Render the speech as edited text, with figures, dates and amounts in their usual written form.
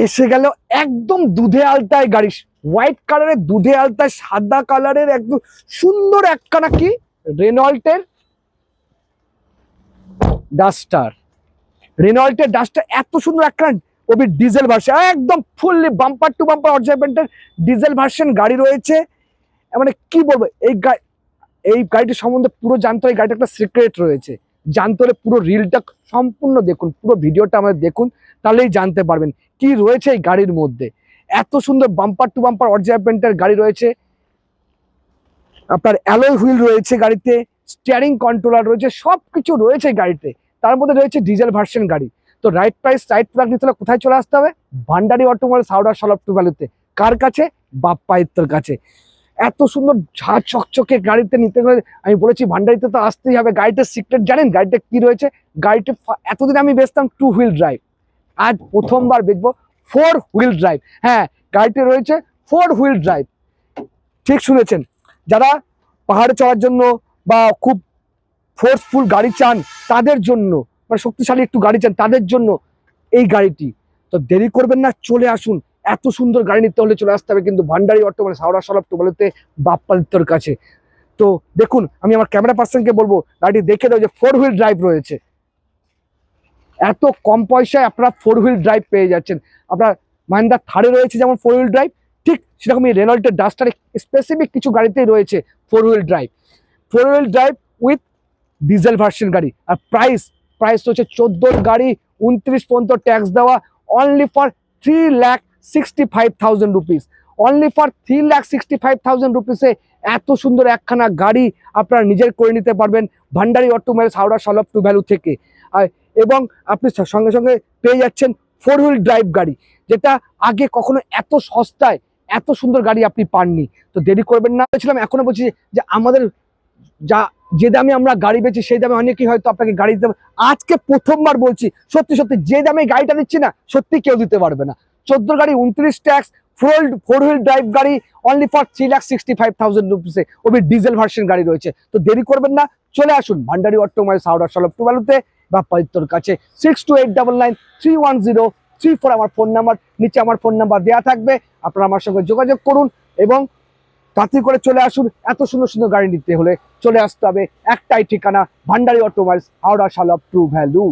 এসে গেল একদম দুধে আলতায় গাড়ি, হোয়াইট কালারের দুধে আলতায় সাদা কালারের একদম সুন্দর একখানা কি রেনল্টের ডাস্টার। রেনল্টের ডাস্টার এত সুন্দর একখানা ওবি ডিজেল ভার্সন, একদম ফুললি বাম্পার টু বাম্পার অর্জাইভেন্টের ডিজেল ভার্সন গাড়ি রয়েছে। মানে কি বলবো, এই গাড়িটির সম্বন্ধে পুরো জানতে হয়, গাড়িটা একটা সিক্রেট রয়েছে। জানতে হলে পুরো রিলটা সম্পূর্ণ দেখুন, পুরো ভিডিওটা আমাদের দেখুন, তাহলেই জানতে পারবেন কি রয়েছে এই গাড়ির মধ্যে। এত সুন্দর বাম্পার টু বাম্পার অর্জাইভেন্টের গাড়ি রয়েছে, আপনার অ্যালয় হুইল রয়েছে গাড়িতে, স্টিয়ারিং কন্ট্রোলার রয়েছে, সব কিছু রয়েছে গাড়িতে। তার মধ্যে রয়েছে ডিজেল ভার্সন গাড়ি। তো রাইট প্রাইস রাইট প্রোডাক্ট নিতে হলে কোথায় চলে আসতে হবে? ভান্ডারি অটোমোবাইলস, হাওড়া সলভ টু ভ্যালুতে। কার কাছে? বাপ্পা ইত্তর কাছে। এত সুন্দর ঝাঁ চকচকে গাড়িতে নিতে গেলে আমি বলেছি ভান্ডারিতে তো আসতেই হবে। গাড়িটার সিক্রেট জানেন গাড়িটা কি রয়েছে? গাড়িটা এতদিন আমি বেচতাম 2 হুইল ড্রাইভ, আজ প্রথমবার বেচবো 4 হুইল ড্রাইভ। হ্যাঁ, গাড়িতে রয়েছে 4 হুইল ড্রাইভ। ঠিক শুনেছেন, যারা পাহাড়ে চড়ার জন্য বা খুব ফোর্সফুল গাড়ি চান তাদের জন্য, মানে শক্তিশালী একটু গাড়ি চান তাদের জন্য এই গাড়িটি। তো দেরি করবেন না, চলে আসুন। এত সুন্দর গাড়ি নিতে হলে চলে আসতে হবে কিন্তু ভান্ডারি অটোমোবাইলস, হাওড়া সলভ টু ভ্যালুতে, বাপ্পাদিত্যর কাছে। তো দেখুন, আমি আমার ক্যামেরা পার্সনকে বলবো গাড়ি দেখে দাও যে 4 হুইল ড্রাইভ রয়েছে। এত কম পয়সায় আপনারা 4 হুইল ড্রাইভ পেয়ে যাচ্ছেন। আপনার মাহিন্দ্রা থারে রয়েছে যেমন 4 হুইল ড্রাইভ, ঠিক সেরকমই রেনল্টের ডাস্টারে স্পেসিফিক কিছু গাড়িতেই রয়েছে 4 wheel drive. 4 wheel drive with diesel version গাড়ি। আর প্রাইস রয়েছে 14 গাড়ি, 29 পর্যন্ত ট্যাক্স দেওয়া, only for 3,65,000 rupees. Only for 3,65,000 রুপিসে এত সুন্দর একখানা গাড়ি আপনারা নিজের করে নিতে পারবেন Bhandari automobiles, Howrah solve to value থেকে। এবং আপনি সঙ্গে সঙ্গে পেয়ে যাচ্ছেন 4 হুইল ড্রাইভ গাড়ি, যেটা আগে কখনো এত সস্তায় এত সুন্দর গাড়ি আপনি পাননি। তো দেরি করবেন না। বলছিলাম, এখনো বলছি যে আমাদের যে দামে আমরা গাড়ি বেচি সেই দামে অনেকেই হয়তো আপনাকে গাড়ি দিতে পারবে। আজকে প্রথমবার বলছি, সত্যি সত্যি যে দামে গাড়িটা দিচ্ছি না, সত্যি কেউ দিতে পারবে না। 14 গাড়ি, 29 ট্যাক্স, 4 হুইল ড্রাইভ গাড়ি, অনলি ফর 3,65,000 রুপিসে ওবি ডিজেল ভার্সন গাড়ি রয়েছে। তো দেরি করবেন না, চলে আসুন Bhandari automobiles, Howrah solve to ভ্যালুতে, বাপ্পাদিত্যর কাছে। 6289931034 আমার ফোন নাম্বার, নিচে আমার ফোন নাম্বার দেওয়া থাকবে। আপনারা আমার সঙ্গে যোগাযোগ করুন এবং তাড়াতাড়ি করে চলে আসুন। এত সুন্দর সুন্দর গাড়ি নিতে হলে চলে আসতে হবে একটাই ঠিকানা, Bhandari automobiles, Howrah solve to value.